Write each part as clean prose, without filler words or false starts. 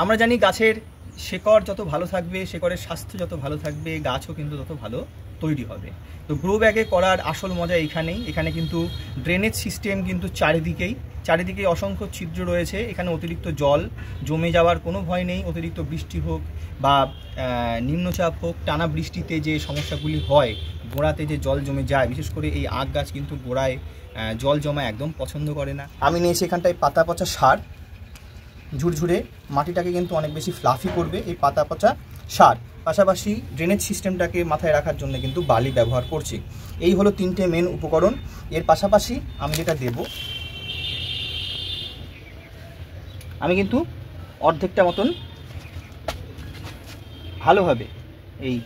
আমরা জানি গাছের শেকড় যত ভালো থাকবে, শেকড়ের স্বাস্থ্য যত ভালো থাকবে, গাছও কিন্তু তত ভালো তৈরি হবে। তো গ্রো ব্যাগে করার আসল মজা এইখানেই। এখানে কিন্তু ড্রেনেজ সিস্টেম কিন্তু চারিদিকেই অসংখ্য ছিদ্র রয়েছে। এখানে অতিরিক্ত জল জমে যাওয়ার কোনো ভয় নেই। অতিরিক্ত বৃষ্টি হোক বা নিম্নচাপ হোক, টানা বৃষ্টিতে যে সমস্যাগুলি হয়, গোড়াতে যে জল জমে যায়, বিশেষ করে এই আখ গাছ কিন্তু গোড়ায় জল জমা একদম পছন্দ করে না। আমি নিয়েছি এখানটায় পাতা পচা সার, ঝুরঝুরে মাটিটাকে কিন্তু অনেক বেশি ফ্লাফি করবে এই পাতা পচা সার। পাশাপাশি ড্রেনেজ সিস্টেমটাকে মাথায় রাখার জন্য কিন্তু বালি ব্যবহার করছি। এই হলো তিনটে মেন উপকরণ। এর পাশাপাশি আমি যেটা দেব, আমি কিন্তু অর্ধেকটা মতন ভালোভাবে এই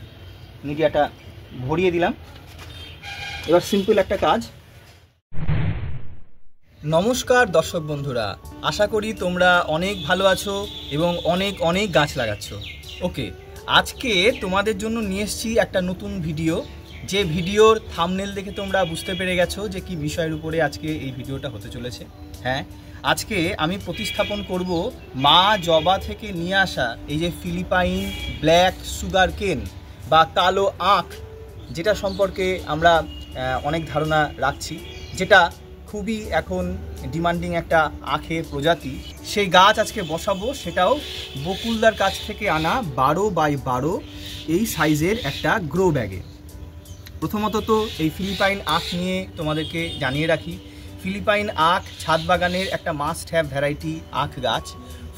মিডিয়াটা ভরিয়ে দিলাম। এবার সিম্পল একটা কাজ। নমস্কার দর্শক বন্ধুরা, আশা করি তোমরা অনেক ভালো আছো এবং অনেক অনেক গাছ লাগাচ্ছ। ওকে, আজকে তোমাদের জন্য নিয়ে এসেছি একটা নতুন ভিডিও, যে ভিডিওর থাম্বনেল দেখে তোমরা বুঝতে পেরে গেছো যে কি বিষয়ের উপরে আজকে এই ভিডিওটা হতে চলেছে। হ্যাঁ, আজকে আমি প্রতিস্থাপন করব মা জবা থেকে নিয়ে আসা এই যে ফিলিপাইন ব্ল্যাক সুগার কেন বা কালো আখ, যেটা সম্পর্কে আমরা অনেক ধারণা রাখছি, যেটা খুবই এখন ডিমান্ডিং একটা আখের প্রজাতি। সেই গাছ আজকে বসাবো, সেটাও বকুলদার কাছ থেকে আনা 12x12 এই সাইজের একটা গ্রো ব্যাগে। প্রথমত তো এই ফিলিপাইন আখ নিয়ে তোমাদেরকে জানিয়ে রাখি, ফিলিপাইন আখ ছাদ বাগানের একটা মাস্ট হ্যাভ ভ্যারাইটি আখ গাছ।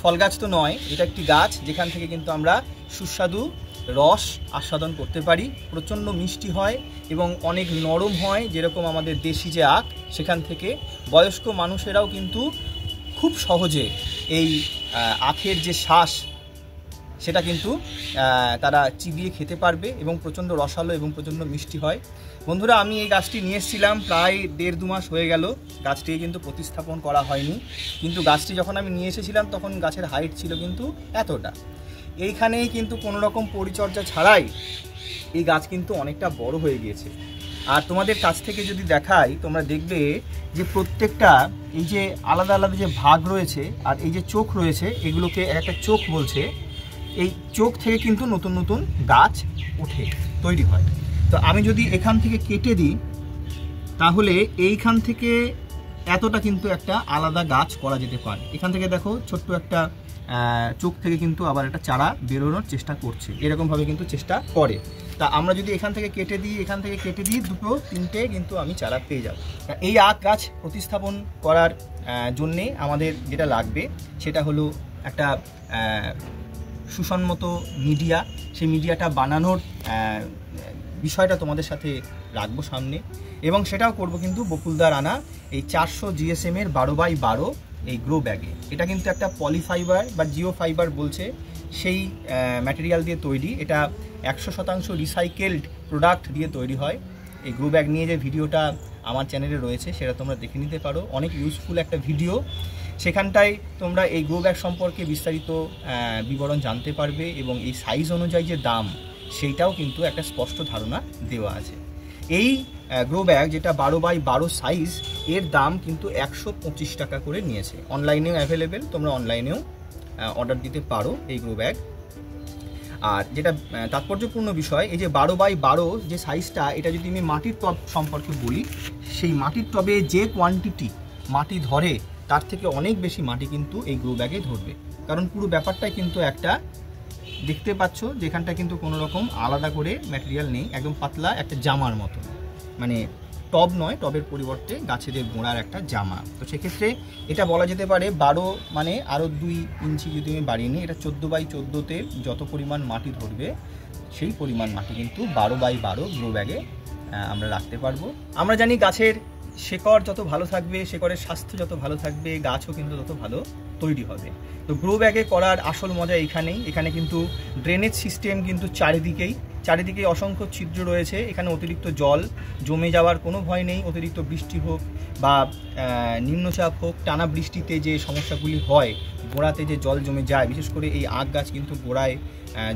ফল গাছ তো নয়, এটা একটি গাছ যেখান থেকে কিন্তু আমরা সুস্বাদু রস আস্বাদন করতে পারি। প্রচণ্ড মিষ্টি হয় এবং অনেক নরম হয়, যেরকম আমাদের দেশি যে আখ, সেখান থেকে বয়স্ক মানুষেরাও কিন্তু খুব সহজে এই আখের যে শ্বাস সেটা কিন্তু তারা চিবিয়ে খেতে পারবে এবং প্রচণ্ড রসালো এবং প্রচণ্ড মিষ্টি হয়। বন্ধুরা, আমি এই গাছটি নিয়ে এসেছিলাম প্রায় 1.5-2 মাস হয়ে গেল। গাছটি কিন্তু প্রতিস্থাপন করা হয়নি, কিন্তু গাছটি যখন আমি নিয়ে এসেছিলাম তখন গাছের হাইট ছিল কিন্তু এতটা। এইখানেই কিন্তু কোনো রকম পরিচর্যা ছাড়াই এই গাছ কিন্তু অনেকটা বড় হয়ে গিয়েছে। আর তোমাদের কাছ থেকে যদি দেখাই, তোমরা দেখবে যে প্রত্যেকটা এই যে আলাদা আলাদা যে ভাগ রয়েছে আর এই যে চোখ রয়েছে, এগুলোকে একটা চোখ বলছে। এই চোখ থেকে কিন্তু নতুন নতুন গাছ ওঠে, তৈরি হয়। তো আমি যদি এখান থেকে কেটে দিই, তাহলে এইখান থেকে এতটা কিন্তু একটা আলাদা গাছ করা যেতে পারে। এখান থেকে দেখো ছোট্ট একটা চোখ থেকে কিন্তু আবার একটা চারা বেরোনোর চেষ্টা করছে, এরকমভাবে কিন্তু চেষ্টা করে। তা আমরা যদি এখান থেকে কেটে দিই 2-3টে কিন্তু আমি চারা পেয়ে যাব। এই আখ গাছ প্রতিস্থাপন করার জন্যে আমাদের যেটা লাগবে সেটা হলো একটা সুসম্মত মিডিয়া। সেই মিডিয়াটা বানানোর বিষয়টা তোমাদের সাথে রাখবো সামনে, এবং সেটাও করব কিন্তু বকুলদার আনা এই 400 GSM-এর 12x12 এই গ্রো ব্যাগে। এটা কিন্তু একটা পলিফাইবার বা জিও ফাইবার বলছে, সেই ম্যাটেরিয়াল দিয়ে তৈরি। এটা 100% রিসাইকেলড প্রোডাক্ট দিয়ে তৈরি হয়। এই গ্রো ব্যাগ নিয়ে যে ভিডিওটা আমার চ্যানেলে রয়েছে সেটা তোমরা দেখে নিতে পারো, অনেক ইউজফুল একটা ভিডিও। সেখানটায় তোমরা এই গ্রো ব্যাগ সম্পর্কে বিস্তারিত বিবরণ জানতে পারবে এবং এই সাইজ অনুযায়ী যে দাম, সেইটাও কিন্তু একটা স্পষ্ট ধারণা দেওয়া আছে। এই গ্রো ব্যাগ যেটা 12x12 সাইজ, এর দাম কিন্তু 125 টাকা করে নিয়েছে। অনলাইনেও অ্যাভেলেবেল, তোমরা অনলাইনেও অর্ডার দিতে পারো এই গ্রো ব্যাগ। আর যেটা তাৎপর্যপূর্ণ বিষয়, এই যে 12x12 যে সাইজটা, এটা যদি আমি মাটির টব সম্পর্কে বলি, সেই মাটির টবে যে কোয়ান্টিটি মাটি ধরে তার থেকে অনেক বেশি মাটি কিন্তু এই গ্রো ব্যাগে ধরবে। কারণ পুরো ব্যাপারটাই কিন্তু একটা, দেখতে পাচ্ছ যেখানটা কিন্তু কোনো রকম আলাদা করে ম্যাটেরিয়াল নেই, একদম পাতলা একটা জামার মতো, মানে টব নয়, টবের পরিবর্তে গাছেদের গোড়ার একটা জামা। তো সেক্ষেত্রে এটা বলা যেতে পারে 12 মানে আরও 2 ইঞ্চি যদি আমি বাড়িয়ে নিই, এটা 14x14তে যত পরিমাণ মাটি ধরবে সেই পরিমাণ মাটি কিন্তু 12x12 গ্রো ব্যাগে আমরা রাখতে পারবো। আমরা জানি গাছের শেকড় যত ভালো থাকবে, শেকড়ের স্বাস্থ্য যত ভালো থাকবে, গাছও কিন্তু তত ভালো তৈরি হবে। তো গ্রো ব্যাগে করার আসল মজা এইখানেই। এখানে কিন্তু ড্রেনেজ সিস্টেম কিন্তু চারিদিকে অসংখ্য ছিদ্র রয়েছে, এখানে অতিরিক্ত জল জমে যাওয়ার কোনো ভয় নেই। অতিরিক্ত বৃষ্টি হোক বা নিম্নচাপ হোক, টানা বৃষ্টিতে যে সমস্যাগুলি হয়, গোড়াতে যে জল জমে যায়, বিশেষ করে এই আখ গাছ কিন্তু গোড়ায়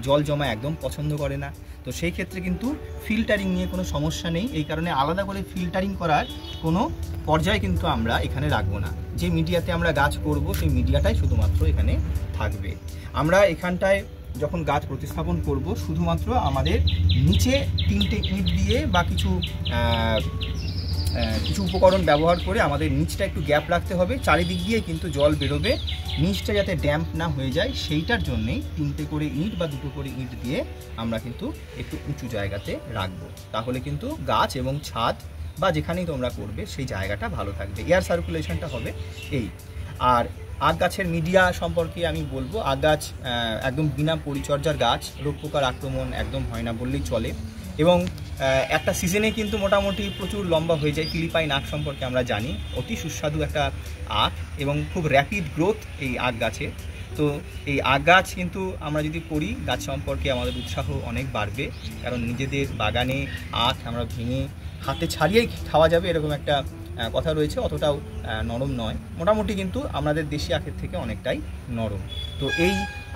জল জমা একদম পছন্দ করে না। তো সেই ক্ষেত্রে কিন্তু ফিল্টারিং নিয়ে কোনো সমস্যা নেই। এই কারণে আলাদা করে ফিল্টারিং করার কোনো পর্যায়ে কিন্তু আমরা এখানে রাখবো না। যে মিডিয়াতে আমরা গাছ করব সেই মিডিয়াটাই শুধুমাত্র এখানে থাকবে। আমরা এখানটায় যখন গাছ প্রতিস্থাপন করব, শুধুমাত্র আমাদের নিচে 3টে ইট দিয়ে বা কিছু উপকরণ ব্যবহার করে আমাদের নিচটা একটু গ্যাপ রাখতে হবে। চারিদিক দিয়ে কিন্তু জল বেরোবে, নিচটা যাতে ড্যাম্প না হয়ে যায় সেইটার জন্যেই 3টে করে ইট বা 2টো করে ইট দিয়ে আমরা কিন্তু একটু উঁচু জায়গাতে রাখবো। তাহলে কিন্তু গাছ এবং ছাদ বা যেখানেই তোমরা করবে সেই জায়গাটা ভালো থাকবে, এয়ার সার্কুলেশনটা হবে। এই আর আখ গাছের মিডিয়া সম্পর্কে আমি বলবো, আখ গাছ একদম বিনা পরিচর্যার গাছ, রোগ পোকার আক্রমণ একদম হয় না বললেই চলে, এবং একটা সিজনে কিন্তু মোটামুটি প্রচুর লম্বা হয়ে যায়। ফিলিপাইন আখ সম্পর্কে আমরা জানি, অতি সুস্বাদু একটা আখ এবং খুব র্যাপিড গ্রোথ এই আখ গাছে। তো এই আখ গাছ কিন্তু আমরা যদি করি, গাছ সম্পর্কে আমাদের উৎসাহ অনেক বাড়বে, কারণ নিজেদের বাগানে আখ আমরা ভেঙে হাতে ছাড়িয়েই খাওয়া যাবে এরকম একটা কথা রয়েছে। অতটাও নরম নয়, মোটামুটি কিন্তু আমাদের দেশি আখের থেকে অনেকটাই নরম। তো এই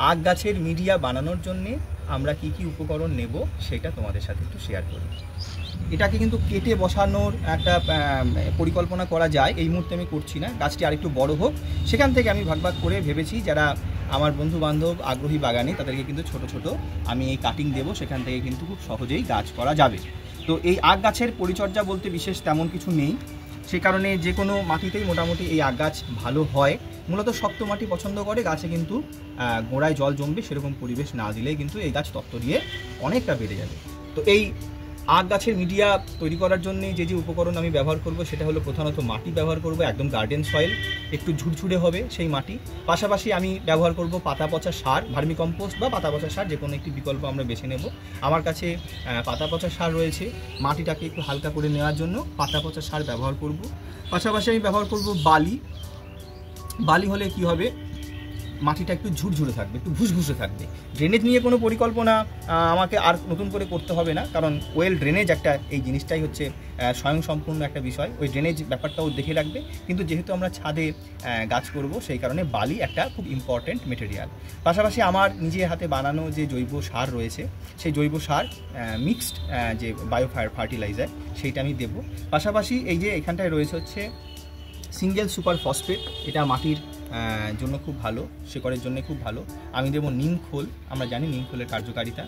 আখ গাছের মিডিয়া বানানোর জন্যে আমরা কি কি উপকরণ নেব সেটা তোমাদের সাথে একটু শেয়ার করি। এটাকে কিন্তু কেটে বসানোর একটা পরিকল্পনা করা যায়, এই মুহূর্তে আমি করছি না। গাছটি আরেকটু বড় হোক, সেখান থেকে আমি ভাগ ভাগ করে ভেবেছি যারা আমার বন্ধু বান্ধব আগ্রহী বাগানে তাদেরকে কিন্তু ছোট ছোট আমি এই কাটিং দেবো, সেখান থেকে কিন্তু খুব সহজেই গাছ করা যাবে। তো এই আখ গাছের পরিচর্যা বলতে বিশেষ তেমন কিছু নেই, সে কারণে যে কোনো মাটিতেই মোটামুটি এই আখ গাছ ভালো হয়। মূলত শক্ত মাটি পছন্দ করে, গাছে কিন্তু গোড়ায় জল জমবে সেরকম পরিবেশ না দিলেই কিন্তু এই গাছ তত্ত্ব দিয়ে অনেকটা বেড়ে যাবে। তো এই আখ গাছের মিডিয়া তৈরি করার জন্য যে যে উপকরণ আমি ব্যবহার করব সেটা হলো প্রধানত মাটি ব্যবহার করব, একদম গার্ডেন সয়েল, একটু ঝুরঝুরে হবে সেই মাটি। পাশাপাশি আমি ব্যবহার করব পাতা পচা সার, ভার্মি কম্পোস্ট বা পাতা পচা সার, যে কোনো একটি বিকল্প আমরা বেছে নেব। আমার কাছে পাতা পচা সার রয়েছে, মাটিটাকে একটু হালকা করে নেওয়ার জন্য পাতা পচা সার ব্যবহার করব। পাশাপাশি আমি ব্যবহার করব বালি। বালি হলে কি হবে, মাটিটা একটু ঝুরঝুরে থাকবে, একটু ভুসভুসে থাকবে। ড্রেনেজ নিয়ে কোনো পরিকল্পনা আমাকে আর নতুন করে করতে হবে না, কারণ ওয়েল ড্রেনেজ একটা, এই জিনিসটাই হচ্ছে স্বয়ংসম্পূর্ণ একটা বিষয়। ওই ড্রেনেজ ব্যাপারটাও দেখে রাখবে। কিন্তু যেহেতু আমরা ছাদে গাছ করব সেই কারণে বালি একটা খুব ইম্পর্ট্যান্ট মেটেরিয়াল। পাশাপাশি আমার নিজের হাতে বানানো যে জৈব সার রয়েছে, সেই জৈব সার মিক্সড যে বায়ো ফার্টিলাইজার সেইটা আমি দেবো। পাশাপাশি এই যে এখানটায় রয়েছে হচ্ছে সিঙ্গেল সুপার ফসফেট, এটা মাটির জন্য খুব ভালো, শেকড়ের জন্য খুব ভালো। আমি দেবো নিম খোল, আমরা জানি নিম খোলের কার্যকারিতা।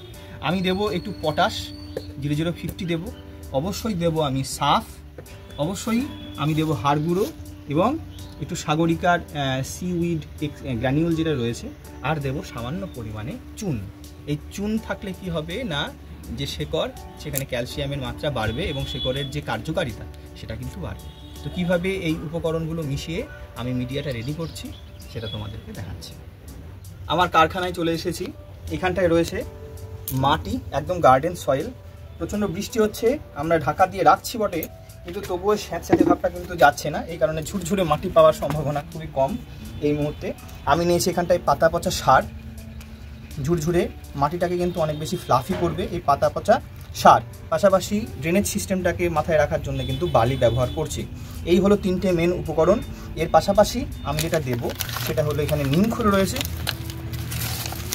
আমি দেবো একটু পটাশ 0050 দেবো। অবশ্যই দেবো আমি সাফ, অবশ্যই আমি দেবো হাড় গুঁড়ো এবং একটু সাগরিকার সিউইড গ্র্যানিউল যেটা রয়েছে, আর দেবো সামান্য পরিমাণে চুন। এই চুন থাকলে কি হবে না, যে শেকড় সেখানে ক্যালসিয়ামের মাত্রা বাড়বে এবং শেকড়ের যে কার্যকারিতা সেটা কিন্তু বাড়বে। তো কীভাবে এই উপকরণগুলো মিশিয়ে আমি মিডিয়াটা রেডি করছি সেটা তোমাদেরকে দেখাচ্ছি। আমার কারখানায় চলে এসেছি, এখানটায় রয়েছে মাটি, একদম গার্ডেন সয়েল। প্রচণ্ড বৃষ্টি হচ্ছে, আমরা ঢাকা দিয়ে রাখছি বটে, কিন্তু তবুও স্যাঁতস্যাঁতে ভাবটা কিন্তু যাচ্ছে না, এই কারণে ঝুরঝুরে মাটি পাওয়ার সম্ভাবনা খুবই কম এই মুহূর্তে। আমি নিয়েছি এখানটায় পাতা পচা সার, ঝুরঝুরে মাটিটাকে কিন্তু অনেক বেশি ফ্লাফি করবে এই পাতা পচা সার। পাশাপাশি ড্রেনেজ সিস্টেমটাকে মাথায় রাখার জন্য কিন্তু বালি ব্যবহার করছি। এই হলো 3টে মেন উপকরণ। এর পাশাপাশি আমি যেটা দেব সেটা হলো এখানে নিম খোল রয়েছে।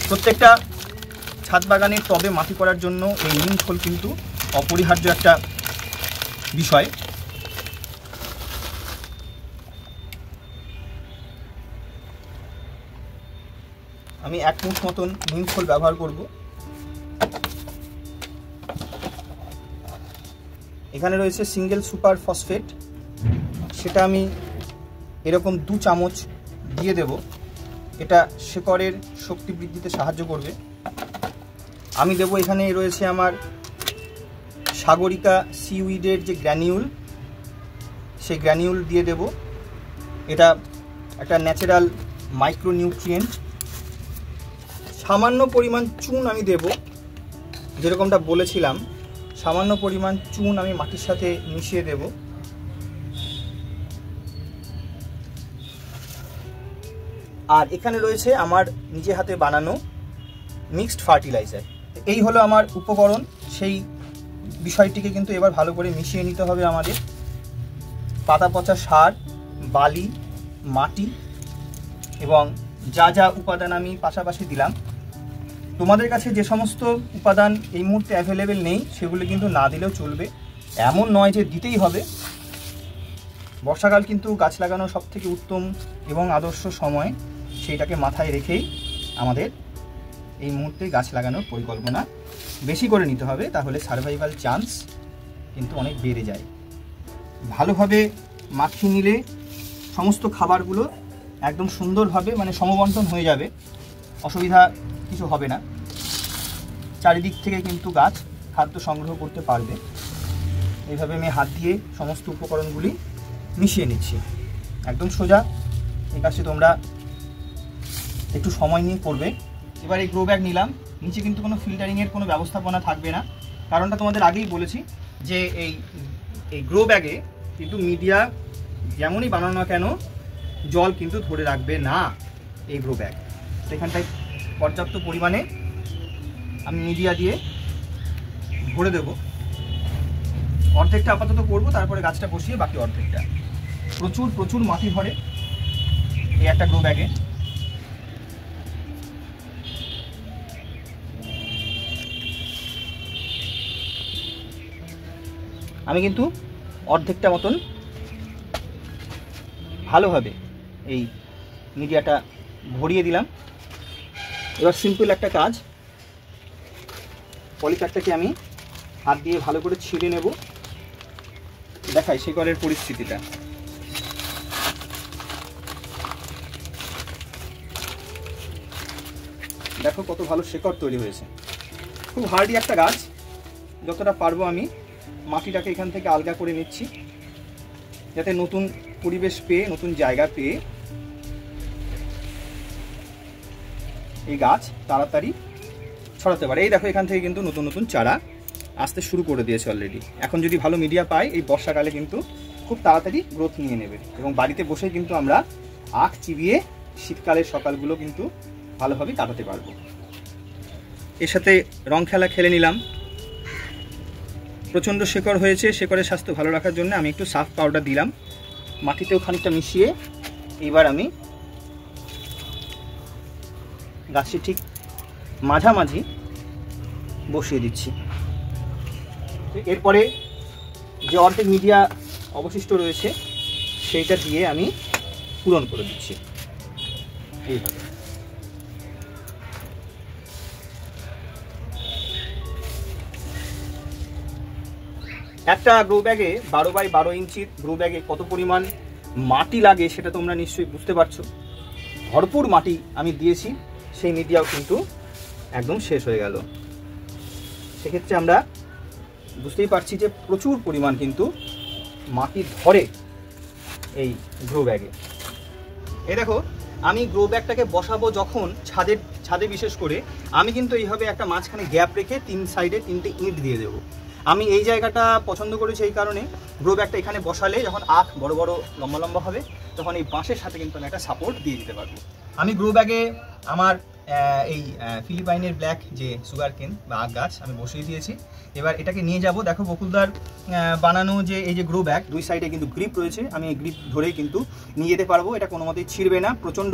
প্রত্যেকটা ছাদ বাগানের টবে মাটি করার জন্য এই নিম খোল কিন্তু অপরিহার্য একটা বিষয়। আমি 1 মুঠ মতন নিম খোল ব্যবহার করব। এখানে রয়েছে সিঙ্গেল সুপার ফসফেট, সেটা আমি এরকম 2 চামচ দিয়ে দেব। এটা শেকড়ের শক্তি বৃদ্ধিতে সাহায্য করবে। আমি দেব এখানে রয়েছে আমার সাগরিকা সিউইডের যে গ্র্যানিউল, সেই গ্র্যানিউল দিয়ে দেব। এটা একটা ন্যাচারাল মাইক্রোনিউট্রিয়েন্ট। সামান্য পরিমাণ চুন আমি দেব, যেরকমটা বলেছিলাম সামান্য পরিমাণ চুন আমি মাটির সাথে মিশিয়ে দেব। আর এখানে রয়েছে আমার নিজে হাতে বানানো মিক্সড ফার্টিলাইজার। এই হলো আমার উপকরণ, সেই বিষয়টিকে কিন্তু এবার ভালো করে মিশিয়ে নিতে হবে আমাদের। পাতা পচা সার, বালি, মাটি এবং যা যা উপাদান আমি পাশাপাশি দিলাম, তোমাদের কাছে যে সমস্ত উপাদান এই মুহূর্তে অ্যাভেলেবেল নেই সেগুলো কিন্তু না দিলেও চলবে, এমন নয় যে দিতেই হবে। বর্ষাকাল কিন্তু গাছ লাগানোর সবথেকে উত্তম এবং আদর্শ সময়, সেইটাকে মাথায় রেখেই আমাদের এই মুহূর্তে গাছ লাগানোর পরিকল্পনা বেশি করে নিতে হবে, তাহলে সার্ভাইভাল চান্স কিন্তু অনেক বেড়ে যায়। ভালোভাবে মাখিয়ে নিলে সমস্ত খাবারগুলো একদম সুন্দরভাবে মানে সমবন্টন হয়ে যাবে, অসুবিধা কিছু হবে না। চারিদিক থেকে কিন্তু গাছ খাদ্য সংগ্রহ করতে পারবে। এইভাবে আমি হাত দিয়ে সমস্ত উপকরণগুলি মিশিয়ে নিচ্ছি, একদম সোজা। এই কাজটি তোমরা একটু সময় নিয়ে করবে। এবার এই গ্রো ব্যাগ নিলাম, নিচে কিন্তু কোনো ফিল্টারিংয়ের কোনো ব্যবস্থাপনা থাকবে না। কারণটা তোমাদের আগেই বলেছি যে এই গ্রো ব্যাগে কিন্তু মিডিয়া যেমনই বানানো না কেন জল কিন্তু ধরে রাখবে না এই গ্রো ব্যাগ। সেখানটায় পর্যাপ্ত পরিমাণে আমি মিডিয়া দিয়ে ভরে দেব। অর্ধেকটা আপাতত করবো, তারপরে গাছটা বসিয়ে বাকি অর্ধেকটা। প্রচুর প্রচুর মাটি ভরে এই একটা গ্রো ব্যাগে। আমি কিন্তু অর্ধেকটা মতন ভালোভাবে এই মিডিয়াটা ভরিয়ে দিলাম। এবার সিম্পল একটা কাজ, পলিপ্যাকটাকে আমি হাত দিয়ে ভালো করে ছিঁড়ে নেব। দেখাই শিকড়ের পরিস্থিতিটা। দেখো কত ভালো শিকড় তৈরি হয়েছে। খুব হার্ডি একটা গাছ। যতটা পারবো আমি মাটিটাকে এখান থেকে আলগা করে নিচ্ছি, যাতে নতুন পরিবেশ পেয়ে, নতুন জায়গা পেয়ে এই গাছ তাড়াতাড়ি ছড়াতে পারে। এই দেখো এখান থেকে কিন্তু নতুন নতুন চারা আসতে শুরু করে দিয়েছে অলরেডি। এখন যদি ভালো মিডিয়া পাই, এই বর্ষাকালে কিন্তু খুব তাড়াতাড়ি গ্রোথ নিয়ে নেবে এবং বাড়িতে বসে কিন্তু আমরা আখ চিবিয়ে শীতকালের সকালগুলো কিন্তু ভালোভাবে কাটাতে পারবো। এর সাথে রং খেলা খেলে নিলাম। প্রচণ্ড শেকড় হয়েছে, শেকড়ের স্বাস্থ্য ভালো রাখার জন্য আমি একটু সাফ পাউডার দিলাম, মাটিতেও খানিকটা মিশিয়ে এইবার আমি গাছটি ঠিক মাঝামাঝি বসিয়ে দিচ্ছি। এরপরে যে অর্ধেক মিডিয়া অবশিষ্ট রয়েছে সেইটা দিয়ে আমি পূরণ করে দিচ্ছি এইভাবে। একটা গ্রো ব্যাগে 12x12 ইঞ্চির গ্রো ব্যাগে কত পরিমাণ মাটি লাগে সেটা তোমরা নিশ্চয়ই বুঝতে পারছো। ভরপুর মাটি আমি দিয়েছি, সেই মিডিয়াও কিন্তু একদম শেষ হয়ে গেল। সেক্ষেত্রে আমরা বুঝতেই পারছি যে প্রচুর পরিমাণ কিন্তু মাটি ধরে এই গ্রো ব্যাগে। এই দেখো আমি গ্রো ব্যাগটাকে বসাবো যখন ছাদে বিশেষ করে আমি কিন্তু এইভাবে একটা মাঝখানে গ্যাপ রেখে 3 সাইডে 3টে ইট দিয়ে দেবো। আমি এই জায়গাটা পছন্দ করেছি এই কারণে, গ্রো ব্যাগটা এখানে বসালে যখন আখ বড় বড় লম্বা লম্বা হবে তখন এই বাঁশের সাথে কিন্তু আমি একটা সাপোর্ট দিয়ে দিতে পারবো। আমি গ্রো ব্যাগে আমার এই ফিলিপাইনের ব্ল্যাক যে সুগার কেন বা আখ গাছ আমি বসিয়ে দিয়েছি। এবার এটাকে নিয়ে যাব। দেখো বকুলদার বানানো যে এই যে গ্রো ব্যাগ, 2 সাইডে কিন্তু গ্রিপ রয়েছে, আমি এই গ্রিপ ধরেই কিন্তু নিয়ে যেতে পারবো। এটা কোনো মতেই ছিঁড়বে না, প্রচণ্ড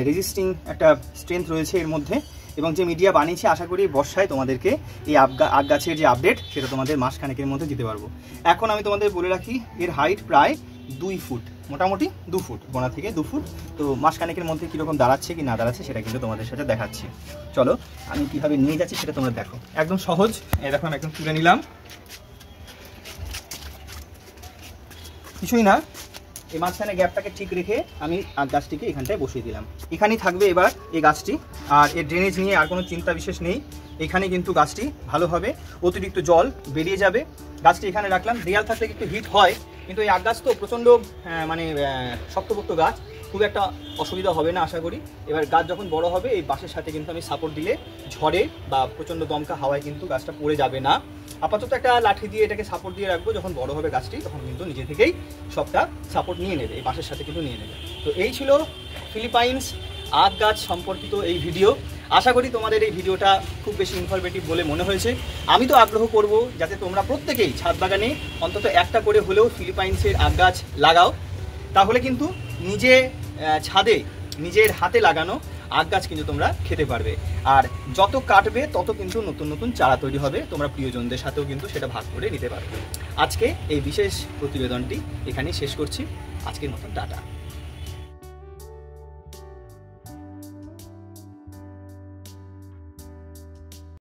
রেজিস্টিং একটা স্ট্রেংথ রয়েছে এর মধ্যে। এবং যে মিডিয়া বানিয়েছি আশা করি বর্ষায় তোমাদেরকে এই আখ গাছের যে আপডেট সেটা তোমাদের মাসখানেকের মধ্যে দিতে পারবো। এখন আমি তোমাদের বলে রাখি এর হাইট প্রায় 2 ফুট, মোটামুটি 2 ফুট, গোড়া থেকে 2 ফুট। তো মাসখানেকের মধ্যে কীরকম দাঁড়াচ্ছে কি না দাঁড়াচ্ছে সেটা কিন্তু তোমাদের সাথে দেখাচ্ছি। চলো আমি কীভাবে নিয়ে যাচ্ছি সেটা তোমরা দেখো। একদম সহজ। এই দেখো আমি একদম তুলে নিলাম, কিছুই না। এই মাঝখানে গ্যাপটাকে ঠিক রেখে আমি আখ গাছটিকে এখানটায় বসিয়ে দিলাম। এখানেই থাকবে এবার এই গাছটি, আর এর ড্রেনেজ নিয়ে আর কোনো চিন্তা বিশেষ নেই। এখানে কিন্তু গাছটি ভালো হবে, অতিরিক্ত জল বেরিয়ে যাবে। গাছটি এখানে রাখলাম, দেয়াল থাকলে একটু হিট হয়, কিন্তু এই আখ গাছ তো প্রচণ্ড মানে শক্তপোক্ত গাছ, খুব একটা অসুবিধা হবে না আশা করি। এবার গাছ যখন বড় হবে এই বাঁশের সাথে কিন্তু আমি সাপোর্ট দিলে ঝড়ে বা প্রচণ্ড দমকা হাওয়ায় কিন্তু গাছটা পড়ে যাবে না। আপাতত একটা লাঠি দিয়ে এটাকে সাপোর্ট দিয়ে রাখবো, যখন বড় হবে গাছটি তখন কিন্তু নিজে থেকেই সবটা সাপোর্ট নিয়ে নেবে, এই বাঁশের সাথে কিন্তু নিয়ে নেবে। তো এই ছিল ফিলিপাইন্স আখ গাছ সম্পর্কিত এই ভিডিও। আশা করি তোমাদের এই ভিডিওটা খুব বেশি ইনফরমেটিভ বলে মনে হয়েছে। আমি তো আগ্রহ করব যাতে তোমরা প্রত্যেকেই ছাদ বাগানে অন্তত একটা করে হলেও ফিলিপাইন্সের আখ গাছ লাগাও। তাহলে কিন্তু ছাদে নিজের হাতে লাগানো আখ গাছ কিন্তু তোমরা খেতে পারবে। আর যত কাটবে তত কিন্তু নতুন নতুন চারা তৈরি হবে, তোমরা প্রিয়জনদের সাথেও কিন্তু সেটা ভাগ করে নিতে পারবে। আজকে এই বিশেষ প্রতিবেদনটি এখানেই শেষ করছি। আজকের মতন টাটা।